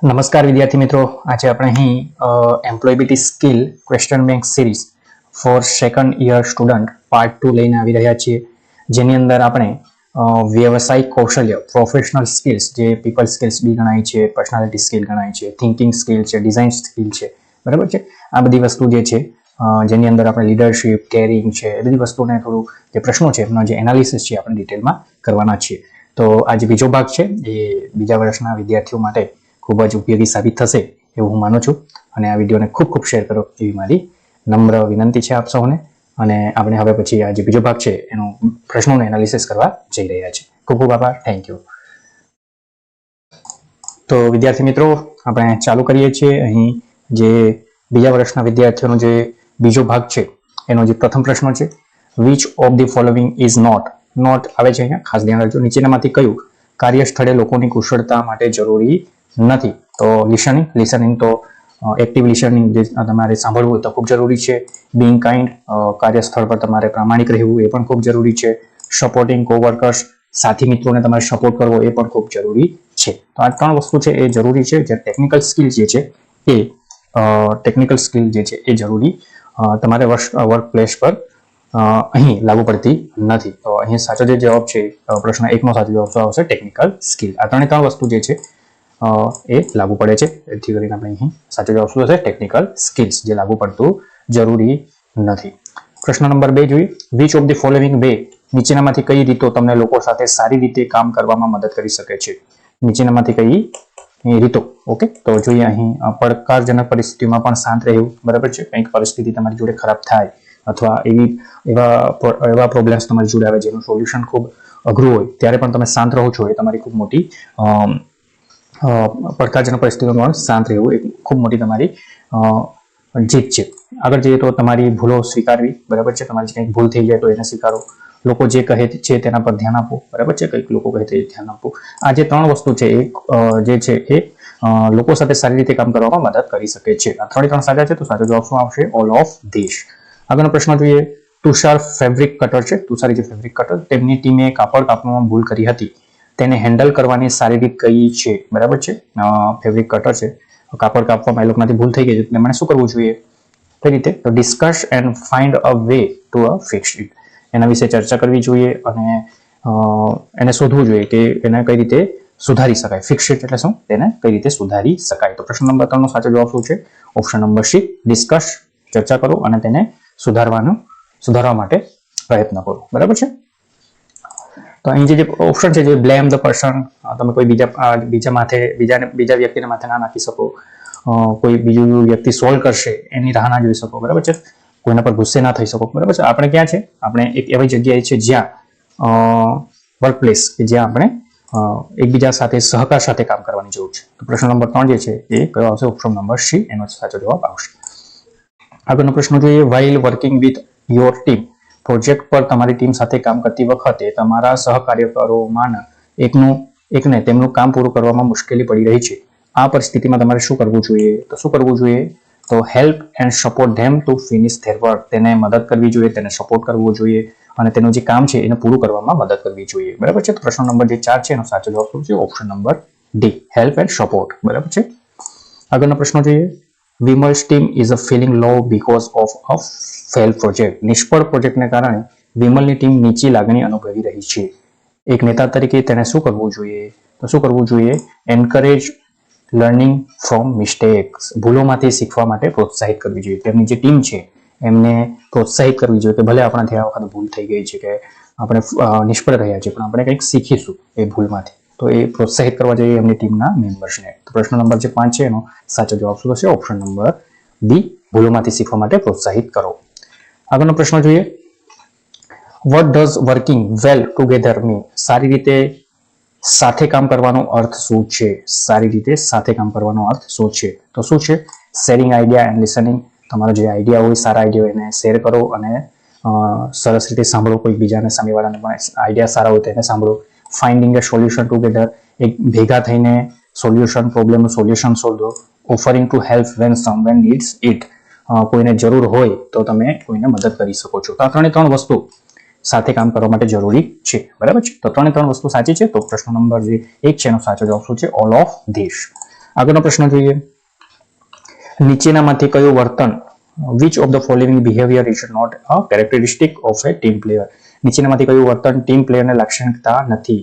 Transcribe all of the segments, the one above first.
નમસ્કાર વિદ્યાર્થી મિત્રો, આજે આપણે અહીં employability skill question bank series four second year student part 2 લઈને આવી રહ્યા છીએ, જેની અંદર આપણે વ્યવસાયિક કૌશલ્ય પ્રોફેશનલ સ્કિલ્સ જે પીપલ સ્કિલ્સ બી ગણાય છે, પર્સનાલિટી સ્કિલ ગણાય છે, થિંકિંગ સ્કિલ છે, ડિઝાઇન સ્કિલ છે, બરાબર છે. આ બધી વસ્તુ જે છે જેની અંદર આપણે લીડરશિપ, કેરિંગ છે, એ બધી વસ્તુને થોડું જે પ્રશ્નો છે એમનો જે એનાલિસિસ છે આપણે ડિટેલમાં કરવાના છીએ. તો આ જે બીજો ભાગ છે એ બીજા વર્ષના વિદ્યાર્થીઓ માટે ખૂબ જ ઉપયોગી સાબિત થશે એવું હું માનું છું, અને આ વિડીયોને ખૂબ ખૂબ શેર કરો એવી મારી નમ્ર વિનંતી છે આપ સૌને. અને આપણે હવે પછી આ જે બીજો ભાગ છે એનું પ્રશ્નોનું એનાલિસિસ કરવા જઈ રહ્યા છે. ખૂબ ખૂબ આભાર, થેન્ક યુ. તો વિદ્યાર્થી મિત્રો, આપણે ચાલુ કરીએ છીએ. અહીં જે બીજા વર્ષના વિદ્યાર્થીઓનો જે બીજો ભાગ છે એનો જે પ્રથમ પ્રશ્ન છે, which of the following is not આવે છે અહીંયા, ખાસ ધ્યાન રાખજો. નીચેનામાંથી કયું કાર્યસ્થળે લોકોની કુશળતા માટે જરૂરી નથી? તો લિસનિંગ તો એક્ટિવ લિસનિંગ જે તમારે સાંભળવું તો ખૂબ જરૂરી છે. બિંગ કાઇન્ડ, કાર્યસ્થળ પર તમારે પ્રામાણિક રહેવું એ પણ ખૂબ જરૂરી છે. સપોર્ટિંગ કોવર્કર્સ, સાથી મિત્રોને તમારે સપોર્ટ કરવો એ પણ ખૂબ જરૂરી છે. તો આ ત્રણ વસ્તુ છે એ જરૂરી છે. જે ટેકનિકલ સ્કિલ જે છે એ જરૂરી તમારે વર્ક પ્લેસ પર અહીં લાગુ પડતી નથી. તો અહીં સાચો જે જવાબ છે પ્રશ્ન 1 નો સાચો જવાબ આવશે ટેકનિકલ સ્કિલ. આ ત્રણ વસ્તુ જે છે એ લાગુ પડે છે. એથી કરીને આપણે અહીં સાચો જવાબ શું હશે? ટેકનિકલ સ્કિલ્સ, જે લાગુ પડતું જરૂરી નથી. પ્રશ્ન નંબર 2 જોઈએ. Which of the following way, નીચેનામાંથી કઈ રીતો તમને લોકો સાથે સારી રીતે કામ કરવામાં મદદ કરી શકે છે? નીચેનામાંથી કઈ રીતો? ઓકે, તો જોઈએ અહીં પડકારજનક પરિસ્થિતિમાં પણ શાંત રહેવું, બરાબર છે. કંઈક પરિસ્થિતિ તમારી જોડે ખરાબ થાય અથવા એવા પ્રોબ્લેમ્સ તમારી જોડે આવે જેનું સોલ્યુશન ખૂબ અઘરું હોય ત્યારે પણ તમે શાંત રહો છો, એ તમારી ખૂબ મોટી પડકારજનક પરિસ્થિતિમાં શાંત રહેવું એ ખૂબ મોટી તમારી જીત છે. આગળ જઈએ તો તમારી ભૂલો સ્વીકારવી, બરાબર છે. તમારી કંઈક ભૂલ થઈ જાય તો એને સ્વીકારો. લોકો જે કહે છે તેના પર ધ્યાન આપવું, બરાબર છે. કંઈક લોકો કહે તે ધ્યાન આપવું. આ જે ત્રણ વસ્તુ છે જે છે એ લોકો સાથે સારી રીતે કામ કરવામાં મદદ કરી શકે છે. આ ત્રણ સાચા છે, તો સાચો જવાબ શું આવશે? All of this. આગળનો પ્રશ્ન જોઈએ. તુષાર ફેબ્રિક કટર છે, તુષારી જે ફેબ્રિક કટર, તેમની ટીમે કાપડ કાપવામાં ભૂલ કરી હતી, તેને હેન્ડલ કરવાની સારી રીત કઈ છે? બરાબર છે. ફેબ્રિક કટર છે, કાપડ કાપવામાં એ લોકોમાંથી ભૂલ થઈ ગઈ છે, તેમણે શું કરવું જોઈએ? કઈ રીતે? તો discuss and find a way two fix it. એના વિશે ચર્ચા કરવી જોઈએ અને એને શોધવું જોઈએ કે એને કઈ રીતે સુધારી શકાય. ફિક્સ ઇટ એટલે શું? તેને કઈ રીતે સુધારી શકાય. તો પ્રશ્ન નંબર 3 નો સાચો જવાબ શું છે? ઓપ્શન નંબર સી, ડિસ્કસ, ચર્ચા કરો અને તેને સુધારવા માટે પ્રયત્ન કરો, બરાબર છે. તો અહીં જે ઓપ્શન છે, જે બ્લેમ ધ પર્સન, તમે કોઈ બીજા વ્યક્તિને માથે ના નાખી શકો. કોઈ બીજું વ્યક્તિ સોલ્વ કરશે એની રાહ ના જોઈ શકો, બરાબર છે. કોઈના પર ગુસ્સે ના થઈ શકો, બરાબર છે. આપણે ક્યાં છે? આપણે એક એવી જગ્યાએ છે જ્યાં વર્ક પ્લેસ કે જ્યાં આપણે એકબીજા સાથે સહકાર સાથે કામ કરવાની જરૂર છે. તો પ્રશ્ન નંબર 3 જે છે એ કયો આવશે? ઓપ્શન નંબર સી, એનો સાચો જવાબ આવશે. આગળનો પ્રશ્ન જોઈએ. While working with your team, project પર તમારી ટીમ સાથે કામ કરતી વખતે તમારા સહકાર્યકરોમાંના એકને તેમનું કામ પૂરું કરવામાં મુશ્કેલી પડી રહી છે. આ પરિસ્થિતિમાં તમારે શું કરવું જોઈએ? તો help and support them to finish their work. તેને મદદ કરવી જોઈએ, તેને સપોર્ટ કરવો જોઈએ અને તેનું જે કામ છે એને પૂરું કરવામાં મદદ કરવી જોઈએ, બરાબર છે. તો પ્રશ્ન નંબર જે 4 છે એનો સાચો જવાબ શું છે? Option number D, help and support, બરાબર છે. આગળનો પ્રશ્ન જોઈએ. Vimal's team is a feeling low because of a fail project. નિષ્ફળ પ્રોજેક્ટને કારણે વિમલની ટીમ નીચી લાગણી અનુભવી રહી છે. એક નેતા તરીકે તેને શું કરવું જોઈએ? તો શું કરવું જોઈએ? Encourage learning from mistakes. ભૂલોમાંથી શીખવા માટે પ્રોત્સાહિત કરવી જોઈએ. તેમની જે ટીમ છે એમને પ્રોત્સાહિત કરવી જોઈએ કે ભલે આપણાથી આ વખત ભૂલ થઈ ગઈ છે, કે આપણે નિષ્ફળ રહ્યા છીએ, પણ આપણે કંઈક શીખીશું એ ભૂલમાંથી. તો એ પ્રોત્સાહિત કરવા જોઈએ એમની ટીમના મેમ્બર્સને. તો પ્રશ્ન નંબર જે 5 છે એનો સાચો જવાબ શું થશે? ઓપ્શન નંબર બી, ભૂલોમાંથી શીખવા માટે પ્રોત્સાહિત કરો. આગળનો પ્રશ્ન જોઈએ. What does working well together mean? સારી રીતે સાથે કામ કરવાનો અર્થ શું છે? સારી રીતે સાથે કામ કરવાનો અર્થ શું છે? તો શું છે? Sharing idea and listening. તમારો જે આઈડિયા હોય, સારા આઈડિયા એને શેર કરો અને સરસ રીતે સાંભળો. કોઈ બીજાને, સામેવાળાને પણ આઈડિયા સારા હોય તો એને સાંભળો. Finding a solution together. એક ભેગા થઈને પ્રોબ્લેમનું સોલ્યુશન શોધો. Offering to help when someone needs it. કોઈને જરૂર હોય તો તમે કોઈને મદદ કરી શકો છો. તો આ ત્રણ વસ્તુ સાથે કામ કરવા માટે જરૂરી છે, બરાબર છે. તો ત્રણ વસ્તુ સાચી છે. તો પ્રશ્ન નંબર જે 1 છે એનો સાચો જવાબ શું છે? All of this. આગળનો પ્રશ્ન જોઈએ, નીચેનામાંથી કયું વર્તન which of the following behavior is not a characteristic of a team player? નીચેનામાંથી કયું વર્તન ટીમ પ્લેયરની લાક્ષણિકતા નથી?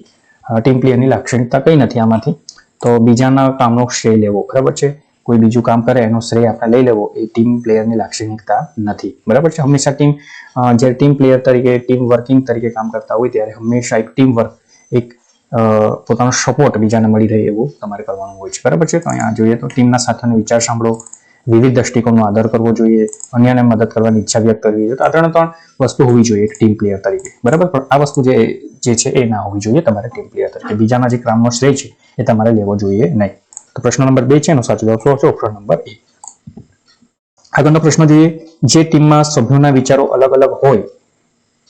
ટીમ પ્લેયરની લાક્ષણિકતા કઈ નથી આમાંથી? તો બીજાના કામનો શ્રેય લેવો, બરાબર છે, કોઈ બીજું કામ કરે એનો શ્રેય આપણે લઈ લેવો એ ટીમ પ્લેયરની લાક્ષણિકતા નથી, બરાબર છે. હંમેશા જ્યારે ટીમ પ્લેયર તરીકે ટીમ વર્કિંગ તરીકે કામ કરતા હોય ત્યારે હંમેશા એક ટીમ વર્ક, એક પોતાનો સપોર્ટ બીજાને મળી રહે એવું તમારે કરવાનું હોય છે, બરાબર છે. તો અહીંયા જોઈએ તો ટીમના સાથોને વિચાર સાંભળો, વિવિધ દ્રષ્ટિકોણનો આદર કરવો જોઈએ, અન્યને મદદ કરવાની ઈચ્છા વ્યક્ત કરવી જોઈએ. તો આ ત્રણ વસ્તુ હોવી જોઈએ એક ટીમ પ્લેયર તરીકે, બરાબર. પણ આ વસ્તુ જે છે એ ના હોવી જોઈએ તમારે ટીમ પ્લેયર તરીકે. બીજાના જે કામનો શ્રેય છે એ તમારે લેવો જોઈએ નહીં. તો પ્રશ્ન નંબર 2 છે એનો સાચો જવાબ શું આવશે? ઓપ્શન નંબર એ. આગળનો પ્રશ્ન જોઈએ, જે ટીમમાં સભ્યોના વિચારો અલગ અલગ હોય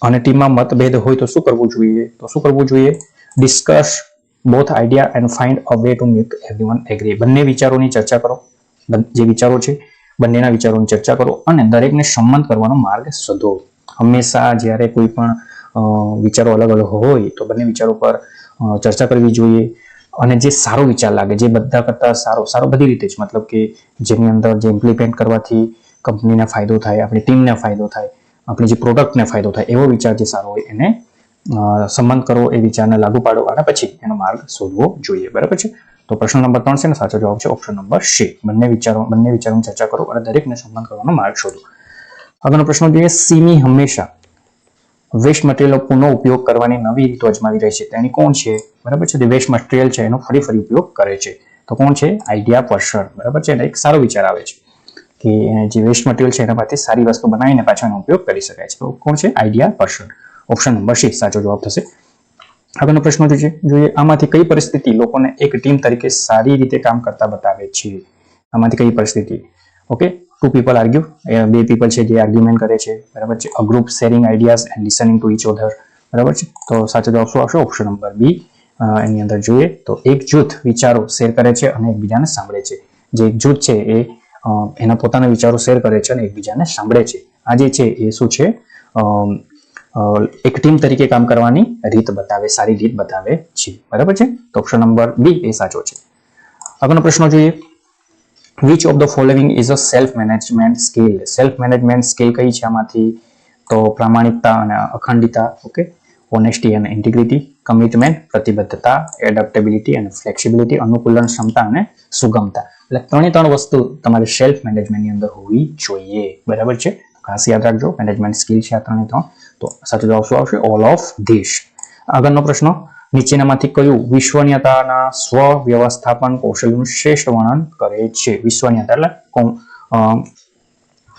અને ટીમમાં મતભેદ હોય તો શું કરવું જોઈએ? તો શું કરવું જોઈએ? Discuss both idea and find a way to make everyone agree. બંને વિચારોની ચર્ચા કરો, જે વિચારો છે બંનેના વિચારોની ચર્ચા કરો અને દરેકને સંમત કરવાનો માર્ગ શોધો. હંમેશા જ્યારે કોઈ પણ વિચારો અલગ અલગ હોય તો બંને વિચારો પર ચર્ચા કરવી જોઈએ અને જે સારો વિચાર લાગે, જે બધા કરતા સારો બધી રીતે જ, મતલબ કે જેની અંદર જે ઇમ્પ્લિમેન્ટ કરવાથી કંપનીને ફાયદો થાય, આપણી ટીમને ફાયદો થાય, આપણી જે પ્રોડક્ટને ફાયદો થાય એવો વિચાર જે સારો હોય એને સંબંધ કરવો, એ વિચારને લાગુ પાડો અને પછી એનો માર્ગ શોધવો જોઈએ, બરાબર છે. તો પ્રશ્ન નંબર 3 છે ને સાચો જવાબ છે ઓપ્શન નંબર સી. બંને વિચારોની ચર્ચા કરો અને દરેકને સંબંધ કરવાનો માર્ગ શોધો. આગળનો પ્રશ્ન જોઈએ, સીમી હંમેશા વેસ્ટ મટીરિયલનો પુનઃ ઉપયોગ કરવાની નવી રીતો અજમાવી રહી છે. તેની કોણ છે? બરાબર છે. જે વેસ્ટ મટીરિયલ છે એનો ફરી ઉપયોગ કરે છે. તો કોણ છે? આઈડિયા પર્સન, બરાબર છે. એક સારો વિચાર આવે છે કે જે વેસ્ટ મટીરિયલ છે એનામાંથી સારી વસ્તુ બનાવીને પાછો એનો ઉપયોગ કરી શકાય છે. તો કોણ છે? Idea person. Option number C સાચો જવાબ થશે. આગળનો પ્રશ્ન જોઈએ, આમાંથી કઈ પરિસ્થિતિ લોકોને એક ટીમ તરીકે સારી રીતે કામ કરતા બતાવે છે? આમાંથી કઈ પરિસ્થિતિ? ઓકે, 2 people આર્ગ્યુ, 2 people છે જે આર્ગ્યુમેન્ટ કરે છે, બરાબર છે. A group sharing ideas and listening to each other, બરાબર છે. તો સાચો જવાબ શું આવશે? ઓપ્શન નંબર બી. એની અંદર જોઈએ તો એક જૂથ વિચારો શેર કરે છે અને એકબીજાને સાંભળે છે. જે એક જૂથ છે એ એના પોતાના વિચારો શેર કરે છે અને એકબીજાને સાંભળે છે. આ જે છે એ શું છે? એક ટીમ તરીકે કામ કરવાની રીત બતાવે, સારી રીત બતાવે છે, બરાબર છે. તો ઓપ્શન નંબર બી એ સાચો છે. આગળનો પ્રશ્ન જોઈએ, which of the following is a self management skill? Self management skill કઈ છે આમાંથી? તો પ્રામાણિકતા અને અખંડિતતા, ઓકે, ઓનેસ્ટી અને ઇન્ટિગ્રિટી, કમિટમેન્ટ પ્રતિબદ્ધતા, એડેપ્ટેબિલિટી અને ફ્લેક્સિબિલિટી, અનુકૂલન ક્ષમતા અને સુગમતા. એટલે ત્રણ વસ્તુ તમારે સેલ્ફ મેનેજમેન્ટની અંદર હોવી જોઈએ, બરાબર છે. ખાસ યાદ રાખજો, મેનેજમેન્ટ સ્કિલ છે આ ત્રણ. તો સાચો જવાબ શું આવશે? All of this. આગળનો પ્રશ્ન, નીચેનામાંથી કયું વિશ્વસનીયતાના સ્વ વ્યવસ્થાપન કૌશલ્યનું શ્રેષ્ઠ વર્ણન કરે છે? વિશ્વસનીયતા એટલે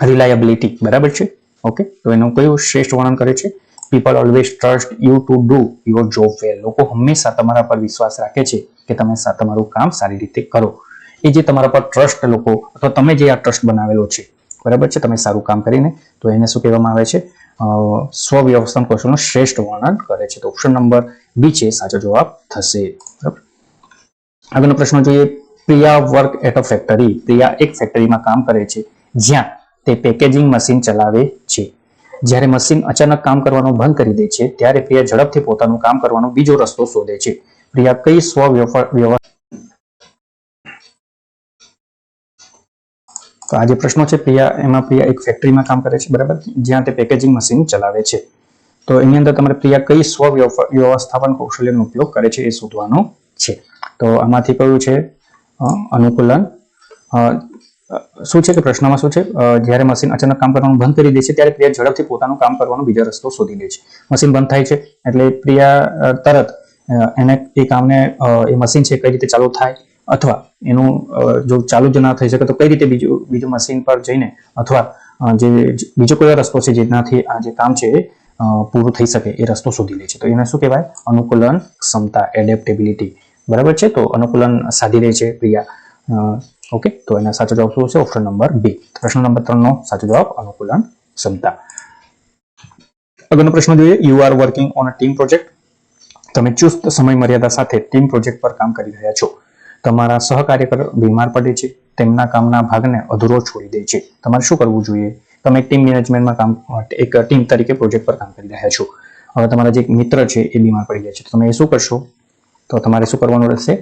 રિલાયબિલિટી, બરાબર છે. ઓકે, તો એનું કયું શ્રેષ્ઠ વર્ણન કરે છે? People always trust you to do your job well. લોકો હંમેશા તમારા પર વિશ્વાસ રાખે છે કે તમે તમારું કામ સારી રીતે કરો. એ જે તમારા પર ટ્રસ્ટ લોકો, અથવા તમે જે આ ટ્રસ્ટ બનાવેલો છે, બરાબર છે, તમે સારું કામ કરીને, તો એને શું કહેવામાં આવે છે? સ્વ વ્યવસ્થાપન કૌશલ્યનું શ્રેષ્ઠ વર્ણન કરે છે. તો ઓપ્શન નંબર બી છે સાચો જવાબ થશે. બરાબર. આગળનો પ્રશ્ન જોઈએ, Priya work at a factory. Priya એક ફેક્ટરીમાં કામ કરે છે જ્યાં તે પેકેજિંગ મશીન ચલાવે છે. જ્યારે મશીન અચાનક કામ કરવાનું બંધ કરી દે છે ત્યારે પ્રિયા ઝડપથી પોતાનું કામ કરવાનો બીજો રસ્તો શોધે છે. પ્રિયા કઈ સ્વ વ્યવસ્થા તો આ જે પ્રશ્નો છે પ્રિયા એક ફેક્ટરીમાં કામ કરે છે, બરાબર, જ્યાં તે પેકેજિંગ મશીન ચલાવે છે. તો એની અંદર તમારે પ્રિયા કઈ સ્વ વ્યવસ્થાપન કૌશલ્યનો ઉપયોગ કરે છે એ શોધવાનું છે. તો આમાંથી કયું છે? અનુકૂલન. શું છે કે પ્રશ્નમાં શું છે? જ્યારે મશીન અચાનક કામ કરવાનું બંધ કરી દે છે ત્યારે પ્રિયા ઝડપથી પોતાનું કામ કરવાનો બીજો રસ્તો શોધી લે છે. મશીન બંધ થાય છે એટલે પ્રિયા તરત એને એ કામને એ મશીન છે કઈ રીતે ચાલુ થાય, અથવા એનું જો ચાલુ જ ના થઈ શકે તો કઈ રીતે બીજું મશીન પર જઈને, અથવા જે બીજો કોઈ રસ્તો છે જેનાથી આ જે કામ છે પૂરું થઈ શકે એ રસ્તો શોધી લે છે. તો એને શું કહેવાય? અનુકૂલન ક્ષમતા, એડેપ્ટેબિલિટી, બરાબર છે. તો અનુકૂલન સાધી રહે છે પ્રિયા. ઓકે, તો એના સાચો જવાબ શું છે? Option number B. પ્રશ્ન નંબર 3 નો સાચો જવાબ અનુકૂલન ક્ષમતા. આગળનો પ્રશ્ન જોઈએ, you are working on a team project. તમે ચુસ્ત સમય મર્યાદા સાથે ટીમ પ્રોજેક્ટ પર કામ કરી રહ્યા છો. તમારા સહકાર્યકર બીમાર પડે છે, તેમના કામના ભાગને અધૂરો છોડી દે છે. તમારે શું કરવું જોઈએ? તમે ટીમ મેનેજમેન્ટમાં એક ટીમ તરીકે પ્રોજેક્ટ પર કામ કરી રહ્યા છો. હવે તમારા જે મિત્ર છે એ બીમાર પડી ગયા છે, તો તમે એ શું કરશો? તો તમારે શું કરવાનું રહેશે?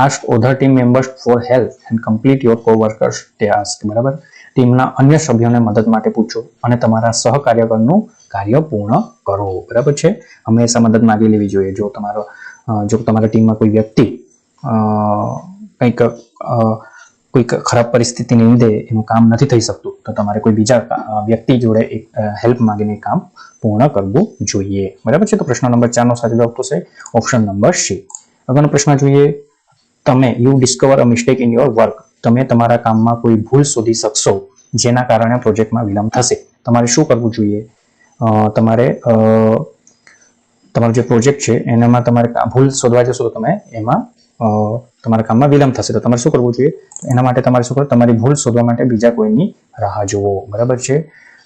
Ask other team members for help and complete your coworkers task. બરાબર, ટીમના અન્ય સભ્યોને મદદ માટે પૂછો અને તમારા સહકાર્યકરનું કાર્ય પૂર્ણ કરો. બરાબર છે, હંમેશા મદદ માંગી લેવી જોઈએ. જો તમારા ટીમમાં કોઈ વ્યક્તિ કોઈ ખરાબ પરિસ્થિતિને લીધે એનું કામ નથી થઈ શકતું, તો તમારે કોઈ બીજા વ્યક્તિ જોડે હેલ્પ માંગીને કામ પૂર્ણ કરવું જોઈએ. બરાબર છે, તો પ્રશ્ન નંબર 4 નો સાચો જવાબ થશે ઓપ્શન નંબર સી. આગળનો પ્રશ્ન જોઈએ. તમે you discover a mistake in your work. તમે તમારા કામમાં કોઈ ભૂલ શોધી શકશો જેના કારણે પ્રોજેક્ટમાં વિલંબ થશે. તમારે શું કરવું જોઈએ? તમારો જે પ્રોજેક્ટ છે એનામાં તમારે ભૂલ શોધવા જશો તો તમે એમાં તમારા કામમાં વિલંબ થશે. તો તમારે શું કરવું જોઈએ? એના માટે તમારે શું કરવું? તમારી ભૂલ શોધવા માટે બીજા કોઈની રાહ જોવો. બરાબર છે,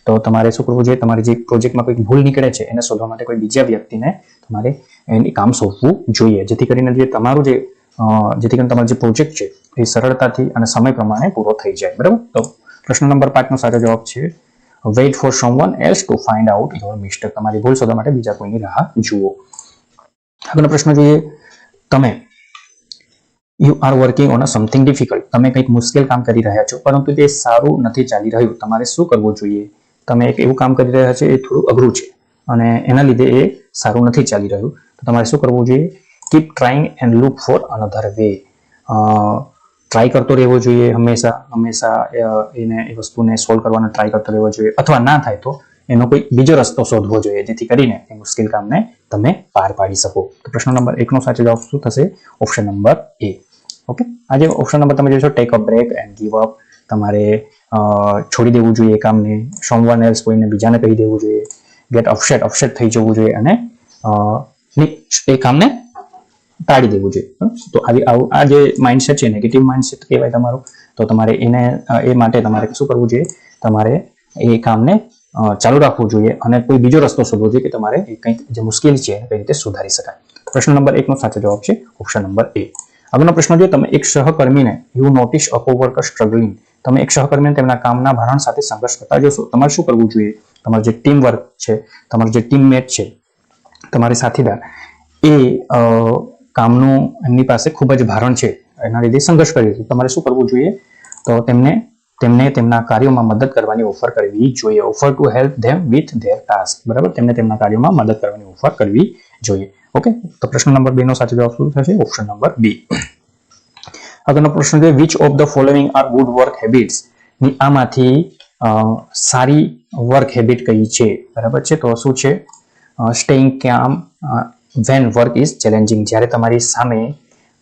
તો તમારે શું કરવું જોઈએ? તમારી જે પ્રોજેક્ટમાં કોઈ ભૂલ નીકળે છે એને શોધવા માટે કોઈ બીજા વ્યક્તિને તમારે એની કામ સોંપવું જોઈએ, જેથી કરીને તમારો જે તમારો જે પ્રોજેક્ટ છે એ સરળતાથી અને સમય પ્રમાણે પૂરો થઈ જાય. બરાબર, તો પ્રશ્ન નંબર 5 નો સાચો જવાબ છે weight four someone else to find out your mistake. તમારી ભૂલ શોધવા માટે બીજા કોઈની રાહ જુઓ. આગળનો પ્રશ્ન જોઈએ. You are working on something difficult. તમે કંઈક મુશ્કેલ કામ કરી રહ્યા છો પરંતુ તે સારું નથી ચાલી રહ્યું. તમારે શું કરવું જોઈએ? તમે એક એવું કામ કરી રહ્યા છો એ થોડું અઘરું છે અને એના લીધે એ સારું નથી ચાલી રહ્યું, તો તમારે શું કરવું જોઈએ? Keep trying and look four another way. Try કરતો રહેવો જોઈએ, હંમેશા એ વસ્તુને સોલ્વ કરવાનો ટ્રાય કરતો રહેવો જોઈએ, અથવા ના થાય તો એનો કોઈ બીજો રસ્તો શોધવો જોઈએ જેથી કરીને એ મુશ્કેલ કામને તમે પાર પાડી શકો. તો પ્રશ્ન નંબર 1 નો સાચો જવાબ શું થશે? Option number A. ઓકે, આજે ઓપ્શન નંબર તમે જોશો take a break and give up. તમારે છોડી દેવું જોઈએ એ કામને, સમવન એલ્સ કોઈને બીજાને કહી દેવું જોઈએ, ગેટ અપસેટ થઈ જવું જોઈએ અને એ કામને ટાળી દેવું જોઈએ. તો આ જે માઇન્ડસેટ છે નેગેટિવ માઇન્ડસેટ કહેવાય તમારું. તો તમારે એ માટે તમારે શું કરવું જોઈએ? તમારે એ કામને ચાલુ રાખવું જોઈએ અને કોઈ બીજો રસ્તો શોધવો જોઈએ કે તમારે કંઈક જે મુશ્કેલી છે કઈ રીતે સુધારી શકાય. પ્રશ્ન નંબર 1 નો સાચો જવાબ છે ઓપ્શન નંબર એ. આગળનો પ્રશ્ન જોઈએ. તમે એક સહકર્મીને યુ નોટિસ અ કોવર્કર સ્ટ્રગલિંગ. તમે એક સહકર્મીને તેમના કામના ભારણ સાથે સંઘર્ષ કરતા જોશો. તમારે શું કરવું જોઈએ? તમારું જે ટીમ વર્ક છે, તમારું જે ટીમમેટ છે, તમારી સાથીદાર, એ કામનું એમની પાસે ખૂબ જ ભારણ છે, એના લીધે સંઘર્ષ કરી છે. તમારે શું કરવું જોઈએ? તો તેમને તેમના કાર્યોમાં મદદ કરવાની ઓફર કરવી જોઈએ. Offer to help them with their task. બરાબર, તેમને તેમના કાર્યોમાં મદદ કરવાની ઓફર કરવી જોઈએ. ઓકે, તો પ્રશ્ન નંબર 2 નો સાચો જવાબ શું થશે? Option number B. આગળનો પ્રશ્ન છે which of the following are good work habits. આમાંથી સારી વર્ક હેબિટ કઈ છે? બરાબર છે, તો શું છે? સ્ટેઇંગ કામ વેન વર્ક ઇઝ ચેલેન્જિંગ. જ્યારે તમારી સામે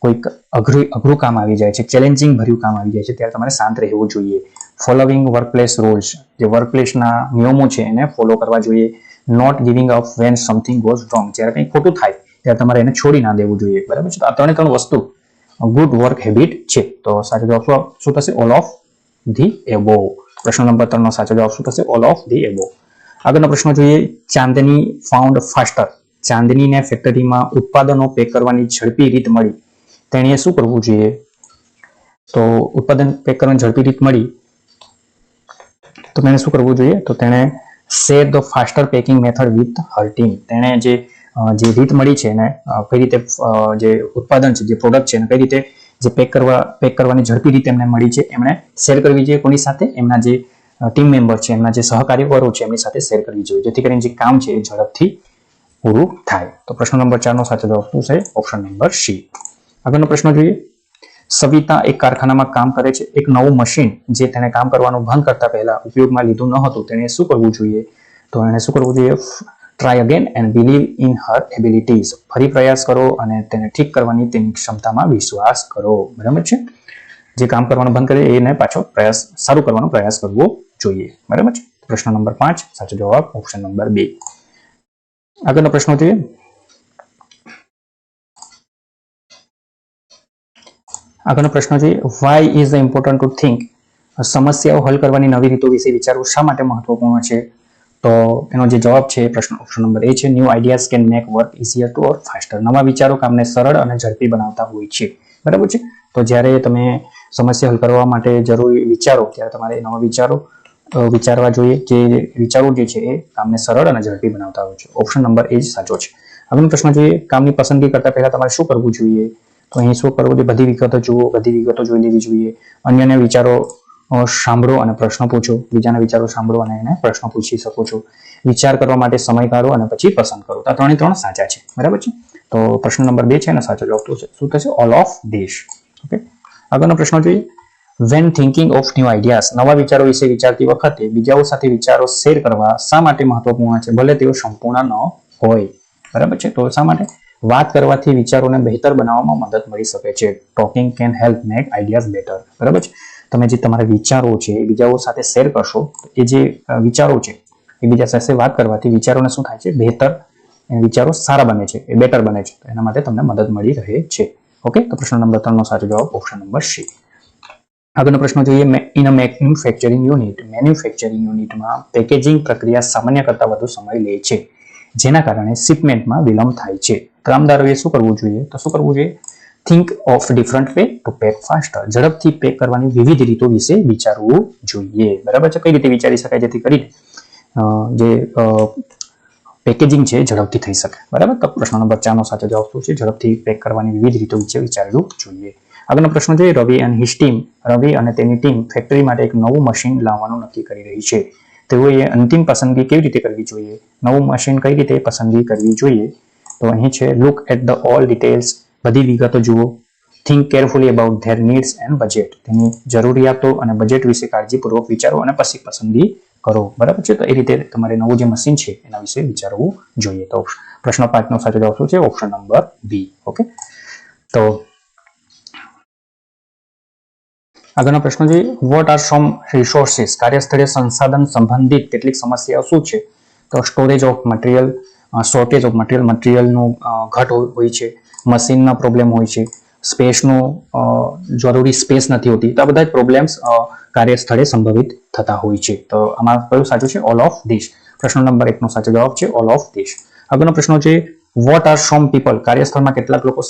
કોઈક અઘરું કામ આવી જાય છે, ચેલેન્જિંગ ભર્યું કામ આવી જાય છે, ત્યારે તમારે શાંત રહેવું જોઈએ. Following workplace rules. જે વર્કપ્લેસના નિયમો છે એને ફોલો કરવા જોઈએ. Not giving up when something goes wrong. જ્યારે કંઈ ખોટું થાય ત્યારે તમારે એને છોડી ના દેવું જોઈએ. બરાબર છે, તો આ ત્રણ વસ્તુ ગુડ વર્ક હેબિટ છે. તો સાચો જવાબ શું થશે? All of the above. પ્રશ્ન નંબર 3 નો સાચો જવાબ શું થશે? All of the above. આગળનો પ્રશ્ન જોઈએ. ચાંદની ફાઉન્ડ ફાસ્ટર. ચાંદનીને ફેક્ટરીમાં ઉત્પાદનો પેક કરવાની ઝડપી રીત મળી. તેણે શું કરવું જોઈએ? તો ઉત્પાદન પેક કરવાની ઝડપી રીત મળી તો તેણે શું કરવું જોઈએ? તો તેણે share the faster packing method with her team. તેણે જે રીત મળી છે એને કઈ રીતે જે ઉત્પાદન છે, જે પ્રોડક્ટ છે એને કઈ રીતે જે પેક કરવાની ઝડપી રીતે એમને મળી છે એમણે શેર કરવી જોઈએ. કોની સાથે? એમના જે ટીમ મેમ્બર છે, એમના જે સહકાર્યકરો છે એમની સાથે શેર કરવી જોઈએ, જેથી કરીને જે કામ છે એ ઝડપથી પૂરું થાય. તો પ્રશ્ન નંબર 4 નો સાચો જવાબ શું છે? Option number C. આગળનો પ્રશ્ન જોઈએ. સવિતા એક કારખાનામાં કામ કરે છે. એક નવું મશીન જે તેને કામ કરવાનું બંધ કરતા પહેલા ઉપયોગમાં લીધું ન હતું, તેણે શું કરવું જોઈએ? તો એણે શું કરવું જોઈએ? Try again and believe in her abilities. ફરી પ્રયાસ કરો અને તેને ઠીક કરવાની તેની ક્ષમતામાં વિશ્વાસ કરો. બરાબર છે, જે કામ કરવાનું બંધ કરે એને પાછો સારું કરવાનો પ્રયાસ કરવો જોઈએ. બરાબર છે, પ્રશ્ન નંબર 5 સાચો જવાબ ઓપ્શન નંબર 2. આગળનો પ્રશ્ન જોઈએ. આગળનો પ્રશ્ન છે why is important to think. સમસ્યાઓ હલ કરવાની નવી રીતો વિશે વિચારવું શા માટે મહત્વપૂર્ણ છે? તો એનો જે જવાબ છે પ્રશ્ન ઓપ્શન નંબર એ છે. New ideas can make work easier to or faster. નવા વિચારો કામને સરળ અને ઝડપી બનાવતા હોય છે. બરાબર છે, તો જ્યારે તમે સમસ્યા હલ કરવા માટે જરૂરી વિચારો ત્યારે તમારે નવા વિચારો વિચારવા જોઈએ. જે વિચારો જે છે એ કામને સરળ અને ઝડપી બનાવતા હોય છે. ઓપ્શન નંબર એ જ સાચો છે. આગળનો પ્રશ્ન જોઈએ, કામની પસંદગી કરતા પહેલા તમારે શું કરવું જોઈએ? તો અહીં શું કરવું જોઈએ? બધી વિગતો જુઓ, બધી વિગતો જોઈ લેવી જોઈએ. અન્યના વિચારો સાંભળો અને પ્રશ્ન પૂછો. બીજાના વિચારો સાંભળો અને એને પ્રશ્ન પૂછી શકો છો. વિચાર કરવા માટે સમય કાઢો અને પછી પસંદ કરો. તો આ ત્રણે ત્રણ સાચા છે, બરાબર છે. તો પ્રશ્ન નંબર 2 છે અને સાચો જવાબ શું થશે? All of this. ઓકે. આગળનો પ્રશ્ન જોઈએ, when thinking of new ideas, નવા વિચારો વિશે વિચારતી વખતે બીજાઓ સાથે વિચારો શેર કરવા શા માટે મહત્વપૂર્ણ છે? ભલે તેઓ સંપૂર્ણ ન હોય, બરાબર છે. તો શા માટે? વાત કરવાથી વિચારોને બહેતર બનાવવામાં મદદ મળી શકે છે. Talking can help make ideas better, બરાબર છે. તમે જે તમારા વિચારો છે એ બીજાઓ સાથે શેર કરશો, એ જે વિચારો છે એ બીજા સાથે વાત કરવાથી વિચારોને શું થાય છે? બહેતર, વિચારો સારા બને છે, એ બેટર બને છે. એના માટે તમને મદદ મળી રહે છે. ઓકે. તો પ્રશ્ન નંબર 3 નો સાચો જવાબ ઓપ્શન નંબર સી. આગળનો પ્રશ્ન જોઈએ, in a manufacturing unit, manufacturing યુનિટમાં પેકેજિંગ પ્રક્રિયા સામાન્ય કરતાં વધુ સમય લે છે, જેના કારણે શિપમેન્ટમાં વિલંબ થાય છે. કામદારોએ શું કરવું જોઈએ? તો શું કરવું જોઈએ? Think of different way to pack faster, ઝડપથી પેક કરવાની વિવિધ રીતો વિશે વિચારવું જોઈએ, બરાબર છે. કઈ રીતે વિચારી શકાય જેથી કરીને જે પેકેજિંગ છે ઝડપથી થઈ શકે, બરાબર. તો પ્રશ્ન નંબર 4 નો સાચો જવાબ શું છે? ઝડપથી પેક કરવાની વિવિધ રીતો વિશે વિચારવું જોઈએ. આગળનો પ્રશ્ન જોઈએ, રવિ અને હિઝ ટીમ, રવિ અને તેની ટીમ ફેક્ટરી માટે એક નવું મશીન લાવવાનું નક્કી કરી રહી છે. તેઓએ અંતિમ પસંદગી કેવી રીતે કરવી જોઈએ? નવું મશીન કઈ રીતે પસંદગી કરવી જોઈએ? તો અહીં છે, look at the all details, બધી વિગતો જુઓ. Think carefully about their needs and budget, તેની જરૂરિયાતો અને બજેટ વિશે કાળજીપૂર્વક વિચારો અને પછી પસંદગી કરો, બરાબર છે. તો એ રીતે તમારે નવું જે મશીન છે એના વિશે વિચારવું જોઈએ. તો પ્રશ્ન 5 નો સાચો જવાબ શું છે? Option number B. ઓકે. તો આગળનો પ્રશ્ન જોઈએ, વોટ આર સમ રિસોર્સિસ, કાર્યસ્થળે સંસાધન સંબંધિત કેટલીક સમસ્યાઓ શું છે? તો storage of material, shortage of material, મટીરિયલનું ઘટ હોય છે, મશીનના પ્રોબ્લેમ હોય છે, સ્પેસનો જરૂરી સ્પેસ નથી હોતી. તો આ બધા જ પ્રોબ્લેમ્સ કાર્યસ્થળે સંભવિત થતા હોય છે. તો આમાં કયું સાચું છે? All of this. પ્રશ્ન નંબર 1 નો સાચો જવાબ છે ઓલ ઓફ ધીસ. આગળનો પ્રશ્ન છે, વોટ આર સમ પીપલ, કાર્યસ્થળમાં કેટલાક લોકો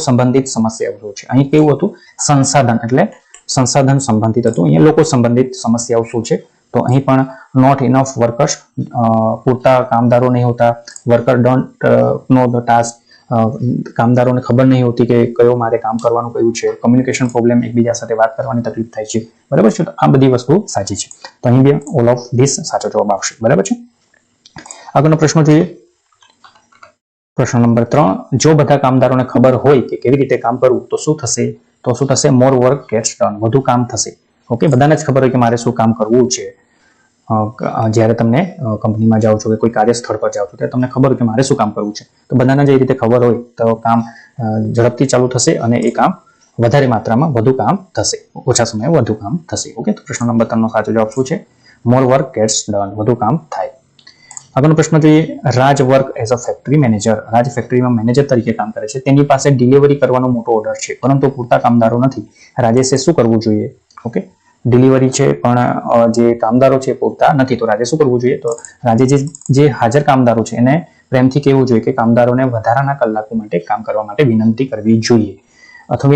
સંબંધિત સમસ્યાઓ છે. અહીં કેવું હતું? સંસાધન એટલે સંસાધન સંબંધિત હતું. અહીંયા લોકો સંબંધિત સમસ્યાઓ શું છે? તો અહીં પણ નોટ ઇનફ વર્કર્સ, પૂરતા કામદારો નહીં હોતા. Worker don't know the task, કામદારોને ખબર નહીં હોતી કે કયો મારે કામ કરવાનું કયું છે. કમ્યુનિકેશન પ્રોબ્લેમ, એકબીજા સાથે વાત કરવાની તકલીફ થાય છે, બરાબર છે. તો આ બધી વસ્તુ સાચી છે. તો અહીં બી ઓલ ઓફ ધીસ સાચો જવાબ આવશે, બરાબર છે. આગળનો પ્રશ્ન જોઈએ, પ્રશ્ન નંબર 3, જો બધા કામદારોને ખબર હોય કે કેવી રીતે કામ કરવું તો શું થશે? તો શું થશે? મોર વર્ક ગેટ્સ ડન, વધુ કામ થશે. ઓકે. બધાને જ ખબર હોય કે મારે શું કામ કરવું છે. જ્યારે તમને કંપનીમાં જાઓ છો કે કોઈ કાર્યસ્થળ પર જાઓ છો ત્યારે તમને ખબર હોય કે મારે શું કામ કરવું છે. તો બધાને જે રીતે ખબર હોય તો કામ ઝડપથી ચાલુ થશે અને એ કામ વધારે માત્રામાં વધુ કામ થશે, ઓછા સમયે વધુ કામ થશે. ઓકે. તો પ્રશ્ન નંબર 3 નો સાચો જવાબ શું છે? મોર વર્ક ગેટ્સ ડન, વધુ કામ થાય. આગળનો પ્રશ્ન જોઈએ, Raj work as a factory manager, Raj ફેક્ટરીમાં મેનેજર તરીકે કામ કરે છે. તેની પાસે ડિલિવરી કરવાનો મોટો ઓર્ડર છે, પરંતુ પૂરતા કામદારો નથી. રાજેશે શું કરવું જોઈએ? ઓકે. ડિલિવરી છે પણ જે કામદારો છે પૂરતા નથી, તો રાજે શું કરવું જોઈએ? તો રાજે જે હાજર કામદારો છે એને પ્રેમથી કહેવું જોઈએ કે કામદારોને વધારાના કલાકો માટે કામ કરવા માટે વિનંતી કરવી જોઈએ, અથવા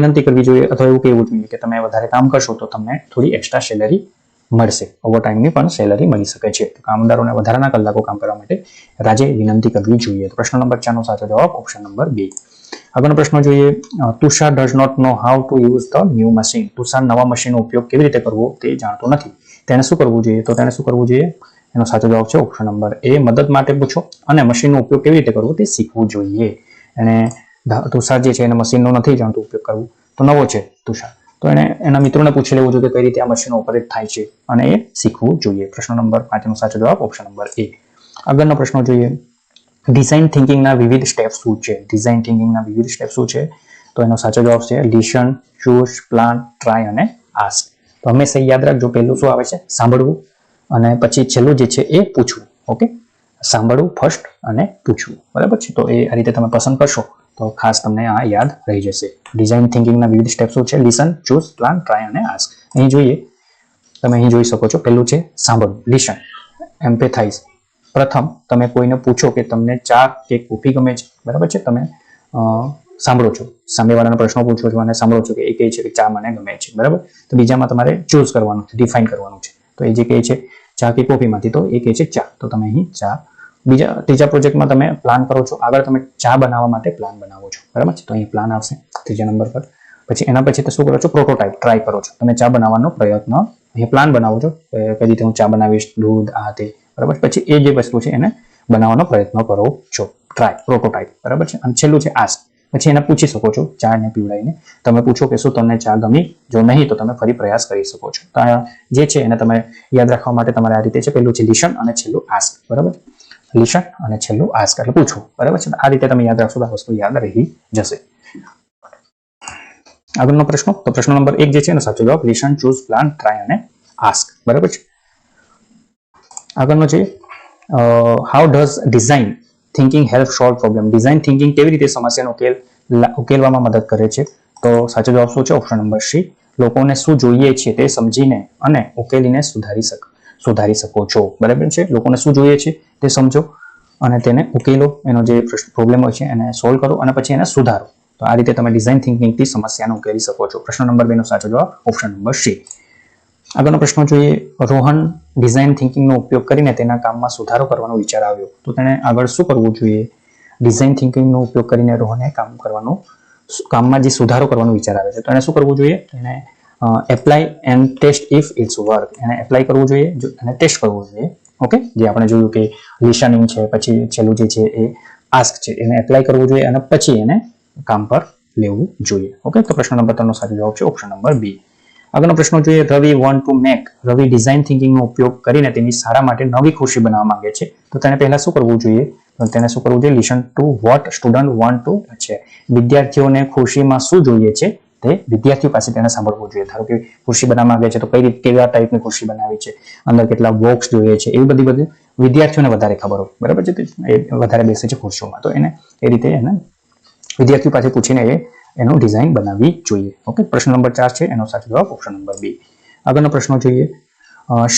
એવું કહેવું જોઈએ કે તમે વધારે કામ કરશો તો તમને થોડી એક્સ્ટ્રા સેલેરી મળશે, ઓવરટાઈમની પણ સેલેરી મળી શકે છે. કામદારોને વધારાના કલાકો કામ કરવા માટે રાજે વિનંતી કરવી જોઈએ. તો પ્રશ્ન નંબર 4 નો સાચો જવાબ ઓપ્શન નંબર બી. આગળનો પ્રશ્ન જોઈએ, Tushar does not know how to use the new machine, Tushar નવા મશીનનો ઉપયોગ કેવી રીતે કરવો તે જાણતો નથી. તેને શું કરવું જોઈએ? તો તેને શું કરવું જોઈએ? એનો સાચો જવાબ છે ઓપ્શન નંબર એ, મદદ માટે પૂછો અને મશીનનો ઉપયોગ કેવી રીતે કરવો તે શીખવું જોઈએ. અને તુષાર જે છે એને મશીનનો નથી જાણતો ઉપયોગ કરવું, તો નવો છે તુષાર, તો એને એના મિત્રોને પૂછી લેવું જોઈએ કે કઈ રીતે આ મશીનો ઓપરેટ થાય છે અને એ શીખવું જોઈએ. પ્રશ્ન નંબર 5 નો સાચો જવાબ ઓપ્શન નંબર એ. આગળનો પ્રશ્ન જોઈએ, ડિઝાઇન થિંકિંગના વિવિધ સ્ટેપ્સ શું છે? ડિઝાઇન થિંકિંગના વિવિધ સ્ટેપ્સ શું છે? તો એનો સાચો જવાબ છે લિસન, ચૂઝ, પ્લાન, ટ્રાય અને આસ્ક. તો હંમેશા યાદ રાખજો, પહેલું શું આવે છે? સાંભળવું, અને પછી છેલ્લું જે છે એ પૂછવું. ઓકે. સાંભળવું ફર્સ્ટ અને પૂછવું, બરાબર છે. તો એ આ રીતે તમે પસંદ કરશો તો ખાસ તમને આ યાદ રહી જશે. ડિઝાઇન થિંકિંગના વિવિધ સ્ટેપ્સ શું છે? લિસન, ચૂઝ, પ્લાન, ટ્રાય અને આસ્ક. અહીં જોઈએ, તમે અહીં જોઈ શકો છો, પહેલું છે સાંભળવું, લિસન. એમ્પેથાઇઝ, પ્રથમ તમે કોઈને પૂછો કે તમને ચા કે કોફી ગમે છે, બરાબર છે. તમે સાંભળો છો, સામેવાળાના પ્રશ્નો પૂછો છો અને સાંભળો છો કે એ કહે છે કે ચા મને ગમે છે, બરાબર. તો બીજામાં તમારે ચૂઝ કરવાનું છે, ડિફાઇન કરવાનું છે. તો એ જે કહે છે ચા કે કોફીમાંથી, તો એ કહે છે ચા, તો તમે અહીં ચા ત્રીજા પ્રોજેક્ટમાં તમે પ્લાન કરો છો, આગળ તમે ચા બનાવવા માટે પ્લાન બનાવો છો, બરાબર છે. તો અહીં પ્લાન આવશે ત્રીજા નંબર પર. પછી એના પછી શું કરો છો, પ્રોટોટાઇપ ટ્રાય કરો છો. તમે ચા બનાવવાનો પ્રયત્ન, અહીં પ્લાન બનાવો છો કઈ રીતે હું ચા બનાવીશ, દૂધ આ તે, બરાબર. પછી એ જે વસ્તુ છે એને બનાવવાનો પ્રયત્ન કરો છો, ટ્રાય, પ્રોટોટાઇપ, બરાબર છે. અને છેલ્લું છે આસ્ક. પછી એને પૂછી શકો છો, ચા ને પીવડાવીને તમે પૂછો કે શું તમને ચા ગમી, જો નહીં તો તમે ફરી પ્રયાસ કરી શકો છો. તો જે છે એને તમે યાદ રાખવા માટે તમારે આ રીતે છે, પહેલું છે લિસન અને છેલ્લું આસ્ક, બરાબર. લિસન અને છેલ્લું આસ્ક એટલે પૂછો, બરાબર છે. આ રીતે તમે યાદ રાખશો તો આ વસ્તુ યાદ રહી જશે. આગળનો પ્રશ્ન, તો પ્રશ્ન નંબર 1 જે છે એનો સાચો જવાબ લિસન, ચૂઝ, પ્લાન, ટ્રાય અને આસ્ક, બરાબર છે. આગળનો છે how does design thinking help solve problem. Design thinking કેવી રીતે સમસ્યાનો ઉકેલવામાં મદદ કરે છે? તો સાચો જવાબ શું છે? Option number C. લોકોને શું જોઈએ છે તે સમજીને અને ઉકેલીને સુધારી શકો છો, બરાબર છે. લોકોને શું જોઈએ છે તે સમજો અને તેને ઉકેલો, એનો જે પ્રોબ્લેમ હોય છે એને સોલ્વ કરો અને પછી એને સુધારો. તો આ રીતે તમે ડિઝાઇન થિંકિંગથી સમસ્યાને ઉકેલી શકો છો. પ્રશ્ન નંબર 2 નો સાચો જવાબ ઓપ્શન નંબર સી. આગળનો પ્રશ્ન જોઈએ, રોહન ડિઝાઇન થિંકિંગનો ઉપયોગ કરીને તેના કામમાં સુધારો કરવાનો વિચાર આવ્યો, તો તેણે આગળ શું કરવું જોઈએ? ડિઝાઇન થિંકિંગનો ઉપયોગ કરીને રોહને કામમાં જે સુધારો કરવાનો વિચાર આવે છે, તો એને શું કરવું જોઈએ? એને apply and test if it's work. એને એપ્લાય કરવું જોઈએ અને ટેસ્ટ કરવું જોઈએ. ઓકે, જે આપણે જોયું કે લિસનિંગ છે, પછી છેલ્લું જે છે એ આસ્ક છે, એને એપ્લાય કરવું જોઈએ અને પછી એને કામ પર લેવું જોઈએ. ઓકે, તો પ્રશ્ન નંબર 3 નો સાચો જવાબ છે ઓપ્શન નંબર બી. આગળનો પ્રશ્ન જોઈએ, Ravi want to make. Ravi design થિંકિંગનો ઉપયોગ કરીને તેની શાળા માટે નવી ખુરશી બનાવવા માંગે છે, તો તેને પહેલા શું કરવું જોઈએ? તો તેને શું કરવું જોઈએ? Listen to what student want to છે. વિદ્યાર્થીઓને ખુરશીમાં શું જોઈએ છે તે વિદ્યાર્થીઓ પાસે તેને સાંભળવું જોઈએ. ધારો કે ખુરશી બનાવવા માંગે છે તો કેવા ટાઈપની ખુરશી બનાવી છે, અંદર કેટલા બોક્સ જોઈએ છે, એવી બધી વિદ્યાર્થીઓને વધારે ખબર હોય, બરાબર છે. એ વધારે બેસે છે ખુરશીઓમાં, તો એને એ રીતે એને વિદ્યાર્થીઓ પાસે પૂછીને એનું ડિઝાઇન બનાવવી જોઈએ. ઓકે, પ્રશ્ન નંબર 4 છે એનો સાચો જવાબ ઓપ્શન નંબર બી. આગળનો પ્રશ્ન જોઈએ,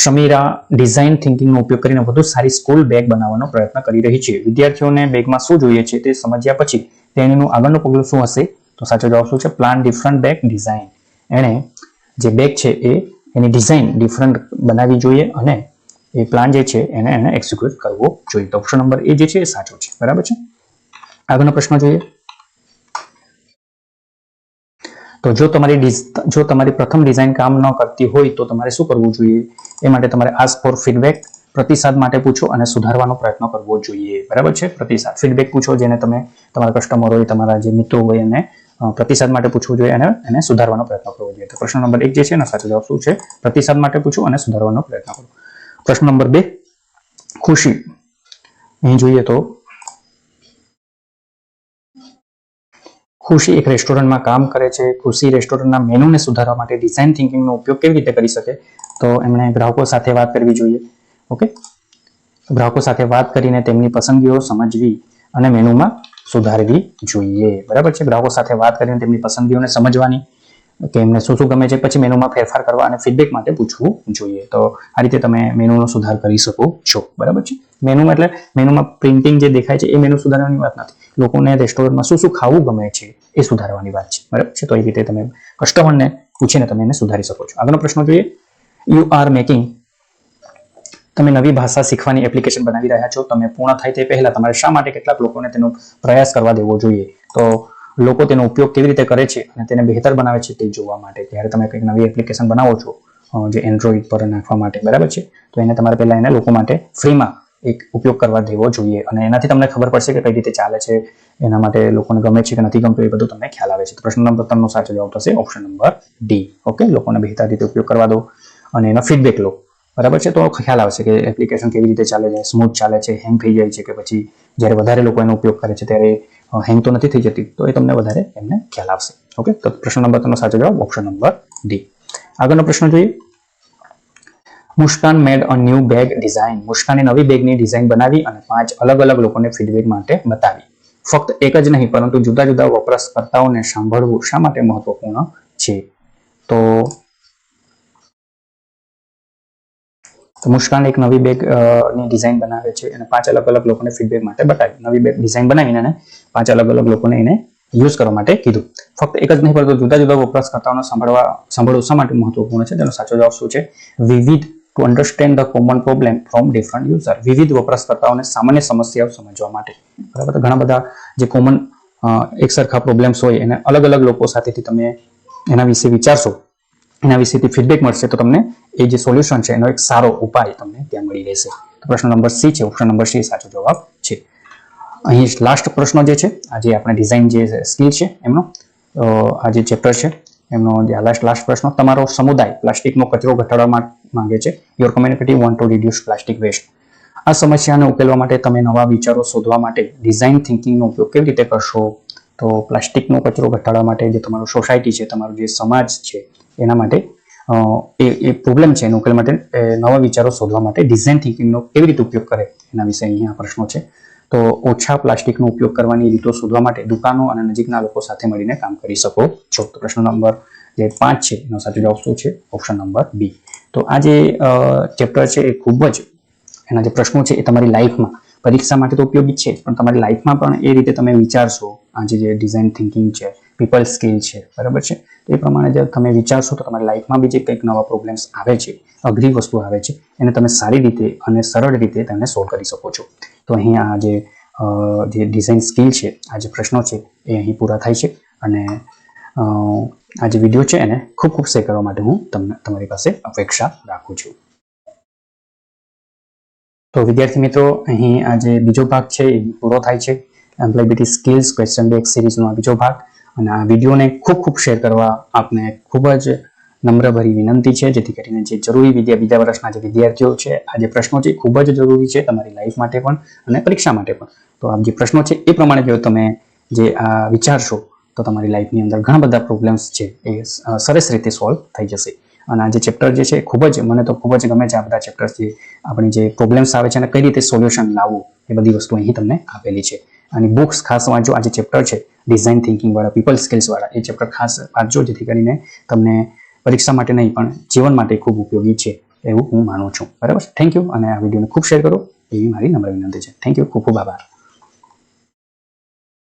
શમીરા ડિઝાઇન થિંકિંગનો ઉપયોગ કરીને વધુ સારી સ્કૂલ બેગ બનાવવાનો પ્રયત્ન કરી રહી છે. વિદ્યાર્થીઓને બેગમાં શું જોઈએ છે તે સમજ્યા પછી તેનું આગળનું પગલું શું હશે? તો સાચો જવાબ શું છે? Plan different bag design. એણે જે બેગ છે એની ડિઝાઇન ડિફરન્ટ બનાવવી જોઈએ અને એ પ્લાન જે છે એને એક્ઝિક્યુટ કરવો જોઈએ. તો ઓપ્શન નંબર એ જે છે એ સાચો છે, બરાબર છે. આગળનો પ્રશ્ન જોઈએ, તો જો તમારી પ્રથમ ડિઝાઇન કામ ન કરતી હોય તો તમારે શું કરવું જોઈએ? એ માટે તમારે આસ્ક ફોર ફીડબેક, પ્રતિસાદ માટે પૂછો અને સુધારવાનો પ્રયત્ન કરવો જોઈએ, બરાબર છે. પ્રતિસાદ, ફીડબેક પૂછો, જેને તમે તમારા કસ્ટમર હોય, તમારા જે મિત્રો હોય એને પ્રતિસાદ માટે પૂછવું જોઈએ અને એને સુધારવાનો પ્રયત્ન કરવો જોઈએ. તો પ્રશ્ન નંબર 1 જે છે એનો સાચો જવાબ શું છે? પ્રતિસાદ માટે પૂછો અને સુધારવાનો પ્રયત્ન કરો. પ્રશ્ન નંબર 2, ખુશી. અહીં જોઈએ તો ખુશી એક રેસ્ટોરન્ટમાં કામ કરે છે. ખુશી રેસ્ટોરન્ટના મેનુને સુધારવા માટે ડિઝાઇન થિંકિંગનો ઉપયોગ કેવી રીતે કરી શકે? તો એમણે ગ્રાહકો સાથે વાત કરવી જોઈએ. ઓકે, ગ્રાહકો સાથે વાત કરીને તેમની પસંદગીઓ સમજવી અને મેનુમાં સુધારવી જોઈએ, બરાબર છે. ગ્રાહકો સાથે વાત કરીને તેમની પસંદગીઓને સમજવાની કે એમને શું ગમે છે, પછી મેનુમાં ફેરફાર કરવા અને ફીડબેક માટે પૂછવું જોઈએ. તો આ રીતે તમે મેનુનો સુધાર કરી શકો છો, બરાબર છે. મેનુમાં એટલે મેનુમાં પ્રિન્ટિંગ જે દેખાય છે એ મેનુ સુધારવાની વાત નથી. લોકોને રેસ્ટોરન્ટમાં શું ખાવું ગમે છે એ સુધારવાની વાત છે, બરાબર છે. તો એ રીતે તમે કસ્ટમરને પૂછીને તમે એને સુધારી શકો છો. આગળનો પ્રશ્ન જોઈએ, યુ આર મેકિંગ. તમે નવી ભાષા શીખવાની એપ્લિકેશન બનાવી રહ્યા છો. તમે પૂર્ણ થાય તે પહેલા તમારે શા માટે કેટલાક લોકોને તેનો પ્રયાસ કરવા દેવો જોઈએ? તો લોકો તેનો ઉપયોગ કેવી રીતે કરે છે અને તેને બહેતર બનાવે છે તે જોવા માટે. જ્યારે તમે કંઈક નવી એપ્લિકેશન બનાવો છો જે એન્ડ્રોઈડ પર નાખવા માટે, બરાબર છે, તો એને તમારે પહેલા એને લોકો માટે ફ્રીમાં એક ઉપયોગ કરવા દેવો જોઈએ અને એનાથી તમને ખબર પડશે કે કઈ રીતે ચાલે છે, એના માટે લોકોને ગમે છે કે નથી ગમતું, એ બધું તમને ખ્યાલ આવે છે. તો પ્રશ્ન નંબર 3 નો સાચો જવાબ થશે ઓપ્શન નંબર ડી. ઓકે, લોકોને બહેતર રીતે ઉપયોગ કરવા દો અને એનો ફીડબેક લો, બરાબર છે. તો ખ્યાલ આવશે કે એપ્લિકેશન કેવી રીતે ચાલે છે, સ્મૂથ ચાલે છે, હેંગ થઈ જાય છે કે પછી જ્યારે વધારે લોકો એનો ઉપયોગ કરે છે ત્યારે હેંગ તો નથી થઈ જતી, તો એ તમને વધારે એમને ખ્યાલ આવશે. ઓકે, તો પ્રશ્ન નંબર 3 નો સાચો જવાબ ઓપ્શન નંબર ડી. આગળનો પ્રશ્ન જોઈએ, મુસ્કાન મેડ અ ન્યૂ બેગ ડિઝાઇન. મુસ્કાને નવી બેગની ડિઝાઇન બનાવી અને 5 અલગ અલગ લોકોને ફીડબેક માટે બતાવી. ફક્ત એક જ નહીં પરંતુ જુદા જુદા વપરાશકર્તાઓને સાંભળવું શા માટે મહત્વપૂર્ણ છે? તો મુસ્કાન એક નવી બેગ ની ડિઝાઇન બનાવે છે અને 5 અલગ અલગ લોકોને ફીડબેક માટે બતાવી. નવી બેગ ડિઝાઇન બનાવીને 5 અલગ અલગ લોકોને એને યુઝ કરવા માટે કીધું. ફક્ત એક જ નહીં પરંતુ જુદા જુદા વપરાશકર્તાઓને સાંભળવું શા માટે મહત્વપૂર્ણ છે? તેનો સાચો જવાબ શું છે? વિવિધ to understand the common problem from different user. વિવિધ વપરાશકર્તાઓને સામાન્ય સમસ્યાઓ સમજવા માટે. બરાબર, તો ઘણા બધા જે કોમન એક સરખા પ્રોબ્લેમ્સ હોય એને અલગ અલગ લોકો સાથેથી તમે એના વિશે વિચારશો, એના વિશેથી ફીડબેક મળશે, તો તમને એ જે સોલ્યુશન છે એનો એક સારો ઉપાય તમને ત્યાં મળી રહેશે. તો પ્રશ્ન નંબર સી છે, ઓપ્શન નંબર સી સાચો જવાબ છે. અહીં લાસ્ટ પ્રશ્ન જે છે, આજે આપણે ડિઝાઇન જે સ્કિલ છે એમનો, આ જે ચેપ્ટર છે એમનો લાસ્ટ પ્રશ્ન, તમારો સમુદાય પ્લાસ્ટિકનો કચરો ઘટાડવા માંગે છે. Your community want to reduce plastic waste. આ સમસ્યાને ઉકેલવા માટે તમે નવા વિચારો શોધવા માટે ડિઝાઇન થિંકિંગનો ઉપયોગ કેવી રીતે કરશો? તો પ્લાસ્ટિકનો કચરો ઘટાડવા માટે જે તમારું સોસાયટી છે, તમારું જે સમાજ છે, એના માટે એ પ્રોબ્લેમ છે એનો ઉકેલ માટે નવા વિચારો શોધવા માટે ડિઝાઇન થિંકિંગનો કેવી રીતે ઉપયોગ કરે એના વિશે અહીંયા પ્રશ્નો છે. તો ઓછા પ્લાસ્ટિકનો ઉપયોગ કરવાની રીતો શોધવા માટે દુકાનો અને નજીકના લોકો સાથે મળીને કામ કરી શકો છો. તો પ્રશ્ન નંબર જે 5 છે એનો સાચો જવાબ શું છે? Option number B. તો આ જે ચેપ્ટર છે એ ખૂબ જ, એના જે પ્રશ્નો છે એ તમારી લાઈફમાં, પરીક્ષા માટે તો ઉપયોગી છે, પણ તમારી લાઈફમાં પણ એ રીતે તમે વિચારશો, આજે જે ડિઝાઇન થિંકિંગ છે, પીપલ સ્કિલ છે, બરાબર છે, તો એ પ્રમાણે જે તમે વિચારશો તો તમારી લાઈફમાં બી જે કંઈક નવા પ્રોબ્લેમ્સ આવે છે, અઘરી વસ્તુ આવે છે, એને તમે સારી રીતે અને સરળ રીતે તેને સોલ્વ કરી શકો છો. તો અહીં આ જે ડિઝાઇન સ્કિલ છે, આ જે પ્રશ્નો છે એ અહીં પૂરા થાય છે. અને આ જે વિડીયો છે એને ખૂબ ખૂબ શેર કરવા માટે હું તમારી પાસે અપેક્ષા રાખું છું. તો વિદ્યાર્થી મિત્રો, અહીં આ જે બીજો ભાગ છે એ પૂરો થાય છે. એમ્પ્લોયબિલિટી સ્કિલ્સ ક્વેશ્ચન બેંક સિરીઝનો આ બીજો ભાગ. અને આ વિડીયોને ખૂબ ખૂબ શેર કરવા આપને ખૂબ જ નમ્રભરી વિનંતી છે, જેથી કરીને જે જરૂરી બીજા વર્ષના જે વિદ્યાર્થીઓ છે, આ જે પ્રશ્નો છે ખૂબ જ જરૂરી છે તમારી લાઈફ માટે પણ અને પરીક્ષા માટે પણ. તો આ જે પ્રશ્નો છે એ પ્રમાણે જો તમે જે આ વિચારશો તો તમારી લાઈફની અંદર ઘણા બધા પ્રોબ્લેમ્સ છે એ સરસ રીતે સોલ્વ થઈ જશે. અને આ જે ચેપ્ટર જે છે ખૂબ જ, મને તો ખૂબ જ ગમે છે આ બધા ચેપ્ટર્સ, જે આપણી જે પ્રોબ્લેમ્સ આવે છે અને કઈ રીતે સોલ્યુશન લાવવું એ બધી વસ્તુ અહીં તમને આપેલી છે. અને બુક્સ ખાસ વાંચો. આ જે ચેપ્ટર છે ડિઝાઇન થિંકિંગ વાળા, પીપલ સ્કિલ્સ વાળા, એ ચેપ્ટર ખાસ વાંચજો, જેથી કરીને તમને પરીક્ષા માટે નહીં પણ જીવન માટે ખૂબ ઉપયોગી છે એવું હું માનું છું. બરાબર, થેન્ક યુ. અને આ વિડીયોને ખૂબ શેર કરો એવી મારી નમ્ર વિનંતી છે. થેન્ક યુ, ખૂબ ખૂબ આભાર.